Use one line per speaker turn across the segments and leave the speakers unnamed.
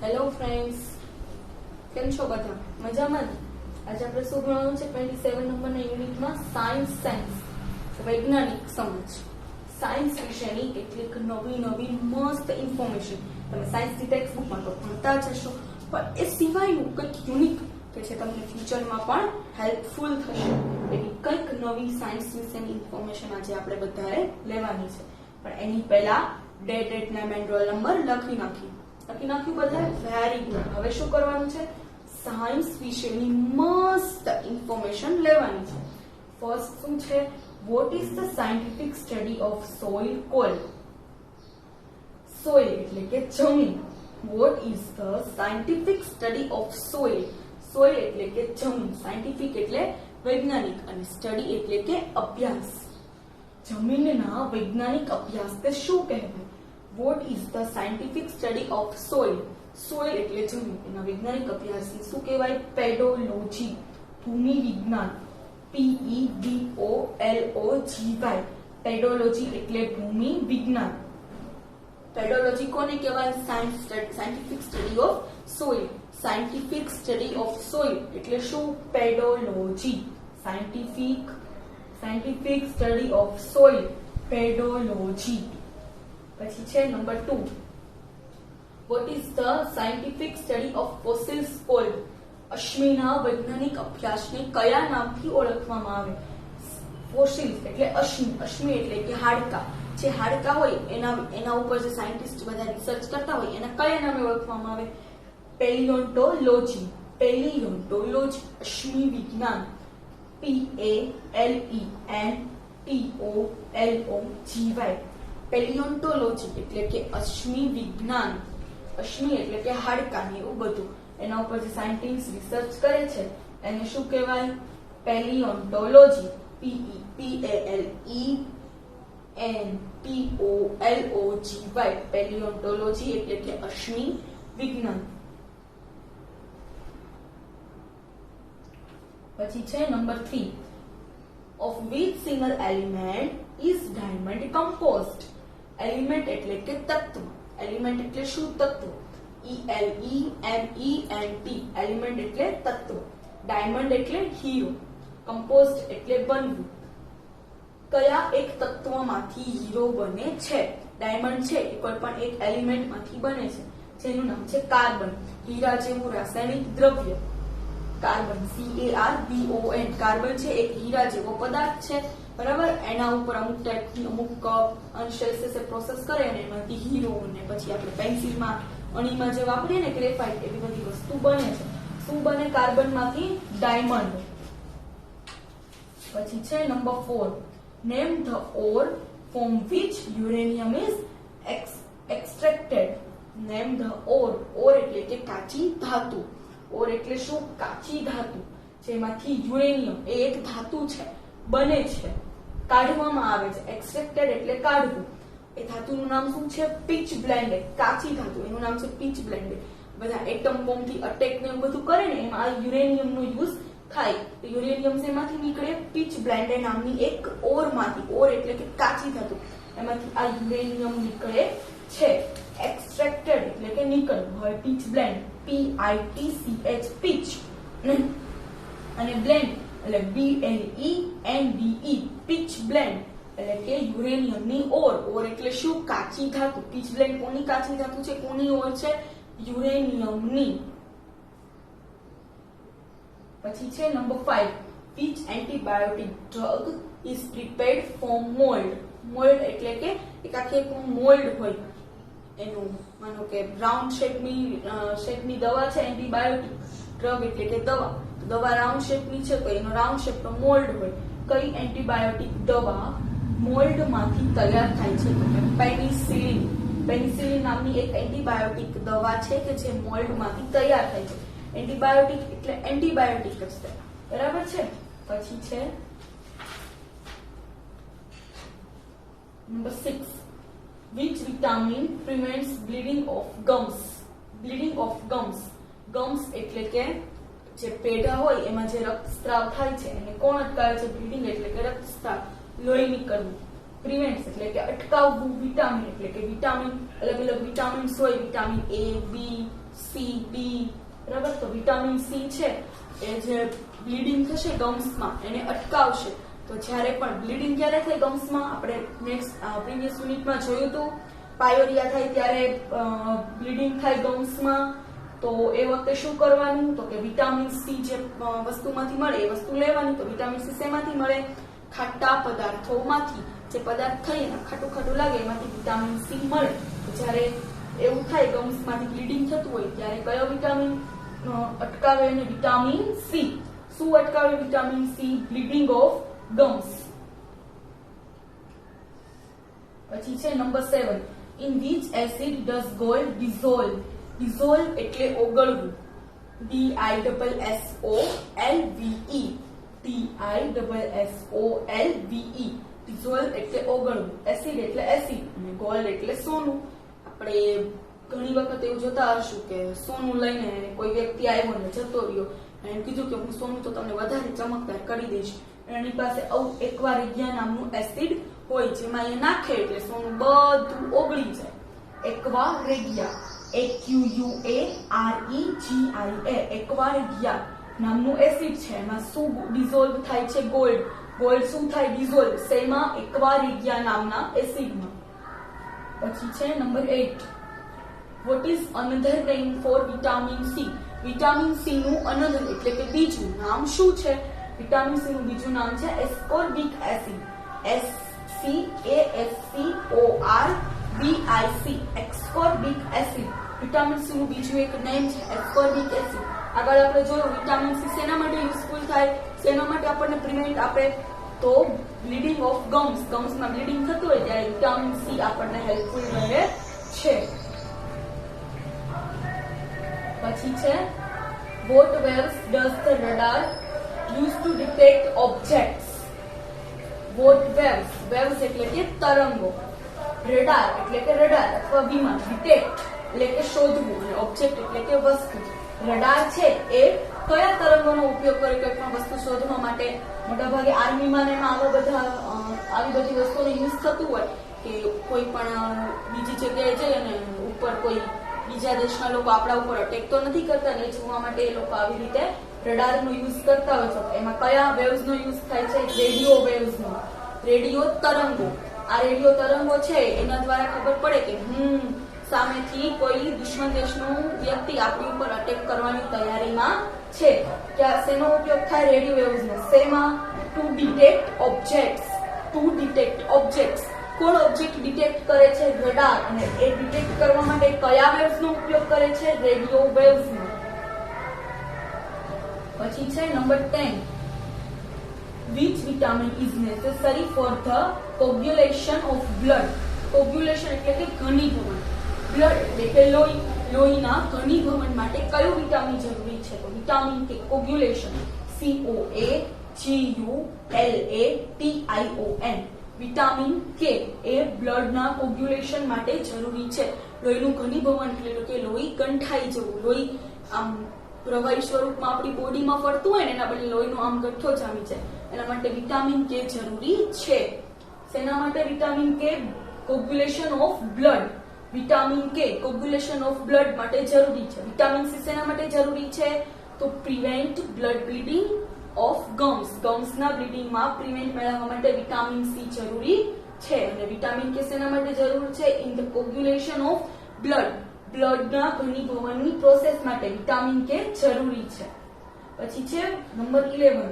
Hello friends, કેમ છો બધા? મજામાં ને? આજે આપણે શું ભણવાનું છે? 27 નંબરના યુનિટમાં સાયન્સ વૈજ્ઞાનિક સમજ. સાયન્સ વિશેની કેટલીક નવી મસ્ત ઇન્ફોર્મેશન તમે સાયન્સની ટેક્સ્ટ બુકમાં તો ભણતા જ હશો, પણ એ સિવાયનું કંઈક યુનિક કે છે તમને ફ્યુચરમાં પણ હેલ્પફુલ થશે એવી કંઈક નવી સાયન્સ વિશેની ઇન્ફોર્મેશન આજે આપણે બધાએ લેવાની છે. પણ એની પહેલા date name and roll number લખી નાખ્યું બધા? Very good. હવે શું કરવાનું છે? સાયન્સ વિશેની મસ્ત ઇન્ફોર્મેશન લેવાની છે. ફર્સ્ટ શું છે? Vote is the scientific study of soil cold? Soil એટલે કે જમીન. Vote is the scientific study of soil? Soil એટલે કે જમીન, સાયન્ટિફિક એટલે વૈજ્ઞાનિક અને સ્ટડી એટલે કે અભ્યાસ. જમીનના વૈજ્ઞાનિક અભ્યાસ તે શું કહેવાય? Vote is the scientific study of soil? Soil એટલે જમીન, એના વૈજ્ઞાનિક અભ્યાસને શું કહેવાય? પેડોલોજી, ભૂમિ વિજ્ઞાન. PEDOLOGY, પેડોલોજી એટલે ભૂમિ વિજ્ઞાન. પેડોલોજી કોને કહેવાય? Scientific study of soil. Scientific study of soil એટલે શું? Pedology. Scientific study of soil, pedology. પછી છે number 2. What is the scientific study of fossils called? અશ્મિના વૈજ્ઞાનિક અભ્યાસને કયા નામથી ઓળખવામાં આવે? ફોસિલ્સ એટલે અશ્મિ એટલે કે હાડકા. જે હાડકા હોય એના ઉપર જે સાયન્ટિસ્ટ બધા રિસર્ચ કરતા હોય એને કયા નામે ઓળખવામાં આવે? પેલિયોન્ટોલોજી. અશ્મિ વિજ્ઞાન. PALENTOLOGY, પેલિયોન્ટોલોજી એટલે કે અશ્મિ વિજ્ઞાન. અશ્મિ એટલે કે હાડકા ને એવું બધું, એના ઉપર જે સાયન્ટિસ્ટ રિસર્ચ કરે છે એને શું કહેવાય? પેલિયોન્ટોલોજી. PELENTOLOGY, પેલિયોન્ટોલોજી એટલે કે અશ્મિ વિજ્ઞાન. પછી છે number 3. Of which single element is diamond composed? Element એટલે કે તત્વ. એલિમેન્ટ એટલે શું? તત્વ. ELEMENT, એલિમેન્ટ એટલે તત્વ. ડાયમંડ એટલે હીરો. કમ્પોઝડ એટલે બનવું. કયા એક તત્વમાંથી હીરો બને છે? ડાયમંડ છે એ કોઈ પણ એક એલિમેન્ટમાંથી બને છે જેનું નામ છે કાર્બન. હીરા જેવું રાસાયણિક દ્રવ્ય કાર્બન, CARBON. કાર્બન છે એક હીરા જેવો પદાર્થ છે, બરાબર? એના ઉપર અમુક ટાઈપની અમુક અંશે પ્રોસેસ કરે અને એમાંથી હીરો ને પછી આપણે પેન્સિલમાં અણીમાં જે વાપરીએ ને ગ્રેફાઇટ એવી બધી વસ્તુ બને છે. શું બને કાર્બનમાંથી? ડાયમંડ. પછી છે number 4. Name the ore from which uranium is extracted. Name the ore. Ore એટલે કે કાચી ધાતુ. ઓર એટલે શું? કાચી ધાતુ જેમાંથી યુરેનિયમ એ એક ધાતુ છે, બને છે, કાઢવામાં આવે છે. એક્સટ્રેક્ટેડ એટલે કાઢવું. એ ધાતુનું નામ શું છે? Pitchblende. કાચી ધાતુ એનું નામ છે પીચ બ્લેન્ડેડ. બધા એટમ બોમ્બથી અટેક ને બધું કરે ને એમાં આ યુરેનિયમનો યુઝ થાય. તો યુરેનિયમ શેમાંથી નીકળે? પીચ બ્લેન્ડેડ નામની એક ઓરમાંથી. ઓર એટલે કે કાચી ધાતુ, એમાંથી આ યુરેનિયમ નીકળે છે. એક્સટ્રેક્ટેડ એટલે કે નીકળવું. હવે પીચ બ્લેન્ડ, PITCH, પીચ, અને બ્લેન્ડ એટલે BLENDE, પીચ બ્લેન્ડ એટલે કે યુરેનિયમની ઓર. ઓર એટલે શું? કાચી ધાતુ. પીચ બ્લેન્ડ કોની કાચી ધાતુ છે? કોની ઓર છે? યુરેનિયમની. પછી છે number 5. which antibiotic drug is prepared from mold? Mould એટલે કે એક આખી મોલ્ડ હોય એનું, માનો કે રાઉન્ડ શેપની દવા છે એન્ટીબાયોટિક. ડ્રગ એટલે કે દવા. દવા રાઉન્ડ શેપની છે તો એનો રાઉન્ડ શેપનો મોલ્ડ હોય. કઈ એન્ટીબાયોટિક દવા મોલ્ડમાંથી તૈયાર થાય છે? તો પેનિસિલિન. પેનિસિલિન નામની એક એન્ટીબાયોટિક દવા છે કે જે મોલ્ડમાંથી તૈયાર થાય છે. એન્ટીબાયોટિક એટલે એન્ટીબાયોટિક જ થાય, બરાબર છે? પછી છે number 6. which vitamin prevents bleeding of gums? bleeding of gums. gums એટલે કે જે પેઢા હોય એમાં જે રક્તસ્રાવ થાય છે એને કોણ અટકાવે છે? બ્લીડિંગ એટલે કે રક્તસ્રાવ, લોહી નીકળવું. પ્રિવેન્ટ્સ એટલે કે અટકાવવું. વિટામિન એટલે કે વિટામિન, અલગ અલગ વિટામિન્સ હોય, vitamin A, B, C, C D, બરાબર. તો વિટામિન સી છે એ જે બ્લીડિંગ થશે ગમ્સમાં એને અટકાવશે. તો જ્યારે પણ બ્લીડિંગ ક્યારે થાય ગમ્સમાં, આપણે નેક્સ્ટ પ્રીવિયસ યુનિટમાં જોયું હતું, પાયોરિયા થાય ત્યારે બ્લીડિંગ થાય ગમ્સમાં. તો એ વખતે શું કરવાનું, તો કે વિટામિન સી જે વસ્તુમાંથી મળે એ વસ્તુ લેવાની. તો વિટામિન સી શેમાંથી મળે, ખાટા પદાર્થોમાંથી. જે પદાર્થ થઈને ખાટું ખાટું લાગે એમાંથી વિટામિન સી મળે. જ્યારે એવું થાય ગમ્સમાંથી બ્લીડિંગ થતું હોય ત્યારે કયો વિટામિન અટકાવે, અને વિટામિન સી. શું અટકાવે vitamin C? Bleeding of gums. પછી છે number 7, in which acid does gold dissolve. Dissolve એટલે ઓગળવું, DISSOLVE, DISSOLVE. ડિઝોલ્વ એટલે ઓગળવું, એસિડ એટલે એસિડ, અને ગોલ્ડ એટલે સોનું. આપણે ઘણી વખત એવું જોતા હશું કે સોનું લઈને કોઈ વ્યક્તિ આવ્યો ને જતો રહ્યો, એને કીધું કે હું સોનું તો તમને વધારે ચમકદાર કરી દઈશ. એની પાસે આવું એક્વારેગિયા નામનું એસિડ હોય, જેમાં એ નાખે એટલે સોનું બધું ઓગળી જાય. એક્વારેગિયા, AQUAREGIA, એક્વારેગિયા નામનું એસિડ છે. એમાં શું ડિઝોલ્વ થાય છે? ગોલ્ડ. ગોલ્ડ શું થાય? ડિઝોલ્વ. શેમાં? એક્વારેગિયા નામના એસિડમાં. પછી છે number 8, what is another name for vitamin C. Vitamin C નું અનધર એટલે કે બીજું નામ શું છે? વિટામિન સી નું બીજું નામ છે ascorbic acid, SCASCORBIC, ascorbic acid. Vitamin C નું બીજું એક નેમ છે એસ્કોર્બિક એસિડ. આગળ આપણે જોયું વિટામિન સી શેના માટે યુઝફુલ થાય, શેના માટે આપણને પ્રિવેન્ટ આપે, તો બ્લીડિંગ ઓફ ગમ્સ. ગમ્સમાં બ્લીડિંગ થતું હોય ત્યારે વિટામિન સી આપણને હેલ્પફુલ રહે છે. પછી છે what waves does the radar use to detect objects. what waves, waves એટલે કે તરંગો, radar એટલે કે રડાર અથવા વિમાન, detect એટલે કે શોધવું, અને object એટલે કે વસ્તુ. રડાર છે એ કયા તરંગોનો ઉપયોગ કરે કોઈ પણ વસ્તુ શોધવા માટે? મોટાભાગે આર્મીમાં ને આવી બધી વસ્તુનો યુઝ થતું હોય કે કોઈ પણ બીજી જગ્યાએ જઈ અને ઉપર કોઈ બીજા દેશના લોકો આપણા ઉપર અટેક તો નથી કરતા ને, જોવા માટે એ લોકો આવી રીતે રડારનો યુઝ કરતા હોય છે. એમાં કયા વેવ્સનો યુઝ થાય છે? રેડિયો વેવ્સનો, રેડિયો તરંગો. આ રેડિયો તરંગો છે એના દ્વારા ખબર પડે કે સામેથી કોઈ દુશ્મન દેશનું વ્યક્તિ આપણી ઉપર અટેક કરવાની તૈયારીમાં છે. ક્યાં શેનો ઉપયોગ થાય? રેડિયો વેવ્સનો. શેમાં? To detect objects. To detect objects. કોણ ઓબ્જેક્ટ ડિટેક્ટ કરે છે? રડાર. અને એ ડિટેક્ટ કરવા માટે કયા વેવ્સનો ઉપયોગ કરે છે? રેડિયો વેવ્સનો. પછી છે number 10, which vitamin is necessary for the coagulation of blood. coagulation એટલે કે ઘનીભવન. બ્લડ એટલે કે લોહી, લોહીના ઘનીભવન માટે કયું વિટામિન જરૂરી છે? તો વિટામિન કે. કોગ્યુલેશન, COAGULATION. વિટામિન કે એ બ્લડના કોગ્યુલેશન માટે જરૂરી છે. લોહીનું ઘનીભવન એટલે કે લોહી ગંઠાઈ જવું, લોહી આમ પ્રવાહી સ્વરૂપમાં આપણી બોડીમાં ફરતું હોય ને એના બદલે લોહીનો આમ ગઠ્ઠો જામી જાય, એના માટે વિટામિન કે જરૂરી છે. શેના માટે વિટામિન કે? કોગ્યુલેશન ઓફ બ્લડ. વિટામિન કે કોગ્યુલેશન ઓફ બ્લડ માટે જરૂરી છે. વિટામિન સી શેના માટે જરૂરી છે? તો prevent blood bleeding of gums. ગમ્સના બ્લીડિંગમાં પ્રિવેન્ટ મેળવવા માટે વિટામિન સી જરૂરી છે. અને વિટામિન કે શેના માટે જરૂર છે? In the coagulation of blood. બ્લડના ઘનીભવનની પ્રોસેસ માટે વિટામિન કે જરૂરી છે. પછી છે number 11,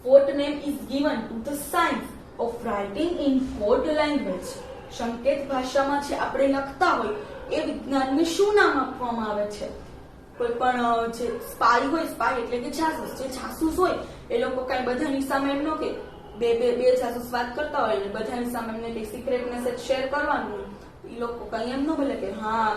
what name is given to the science of writing in code language. સંકેત ભાષામાં છે આપણે લખતા હોય એ વિજ્ઞાનને શું નામ આપવામાં આવે છે? કોઈ પણ જે સ્પાય હોય, સ્પાય એટલે કે જાસૂસ, જે જાસૂસ હોય એ લોકો કઈ બધાની સામે એમ ન કે બે જાસૂસ વાત કરતા હોય ને બધાની સામે એમને કઈ સિક્રેટ મેસેજ શેર કરવાનું હોય, એ લોકો કઈ એમ ન બોલે કે હા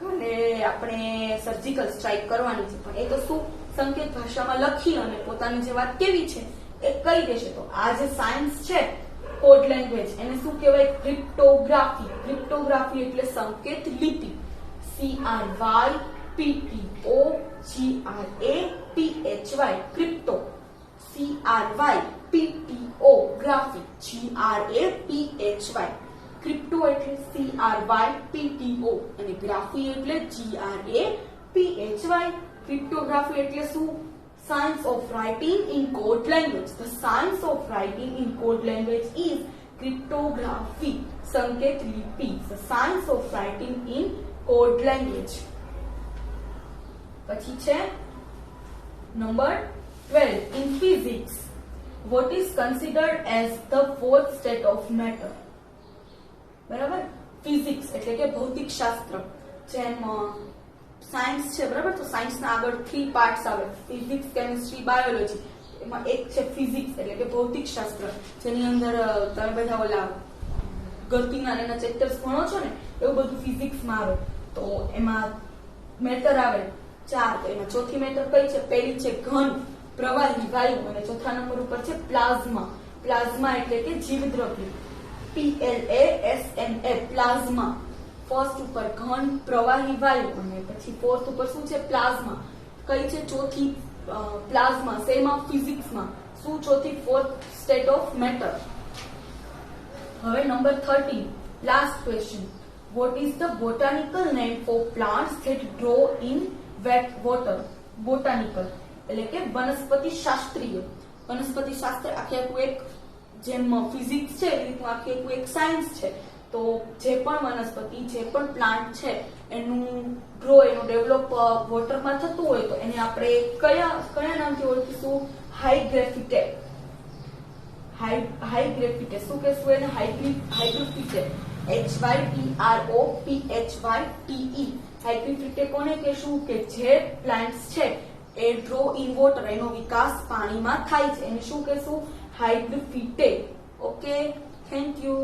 કાલે આપણે સર્જિકલ સ્ટ્રાઇક કરવાની છે, પણ એ તો શું સંકેત ભાષામાં લખી અને પોતાની જે વાત કેવી છે એ કહી દેશે. તો આ જે સાયન્સ છે કોડ લેંગ્વેજ એને શું કહેવાય? ક્રિપ્ટોગ્રાફી. ક્રિપ્ટોગ્રાફી એટલે સંકેત લિપિ. CRYPTOGRAPHY crypto. CRYPTO ગ્રાફી. GRAPHY crypto એટલે CRYPTO અને ગ્રાફી એટલે GRAPHY. ક્રિપ્ટોગ્રાફી એટલે શું? Science of writing in code language. The science of writing in code language is cryptography. સંકેત લિપિ. The science of writing in code language. પછી છે number 12. In physics, what is considered as the fourth state of matter? બરાબર? Physics એટલે કે ભૌતિક શાસ્ત્ર. જેમ સાયન્સ છે, બરાબર? તો સાયન્સના આગળ 3 પાર્ટ્સ આવે: ફિઝિક્સ, કેમિસ્ટ્રી, બાયોલોજી. એમાં એક છે ફિઝિક્સ એટલે કે ભૌતિક શાસ્ત્ર, જેની અંદર તમે બધા ઓલા ગતિના એના ચેપ્ટર્સ ભણો છો ને, એવું બધું ફિઝિક્સમાં આવે. તો એમાં મેટર આવે 4. તો એમાં ચોથી મેટર કઈ છે? પહેલી છે ઘન, પ્રવાહી, વાયુ, અને ચોથા નંબર ઉપર છે પ્લાઝમા. પ્લાઝમા એટલે કે જીવદ્રવ્ય. PLASMA, plasma. ફર્સ્ટ ઉપર ઘન, પ્રવાહી, વાયુ, અને પછી ફોર્થ ઉપર શું છે? પ્લાઝમા. કઈ છે ચોથી? પ્લાઝમા. શેમાં? ફિઝિક્સમાં. શું ચોથી? Fourth state of matter. હવે number 13, last question. What is the botanical name for plants that grow in wet water? Botanical એટલે કે વનસ્પતિ શાસ્ત્રીય. વનસ્પતિ શાસ્ત્ર આખું એક, જેમ ફિઝિક્સ છે એવી રીતનું આખું એક સાયન્સ છે. તો જે પણ વનસ્પતિ, જે પણ પ્લાન્ટ છે એનું ગ્રો, એનું ડેવલપ વોટરમાં થતું હોય તો એને આપણે કયા નામથી ઓળખીશું? હાઇગ્રેફિટે. હાઇગ્રેફિટે. શું કહેશું એને? હાઇગ્રેફિટે. HYPROPHYTE. હાઇગ્રેફિટે કોને કહેશું? કે જે પ્લાન્ટ્સ છે એ ગ્રો ઇન વોટર, એનો વિકાસ પાણીમાં થાય છે, એને શું કહેશું? હાઇગ્રેફિટે. Okay, thank you.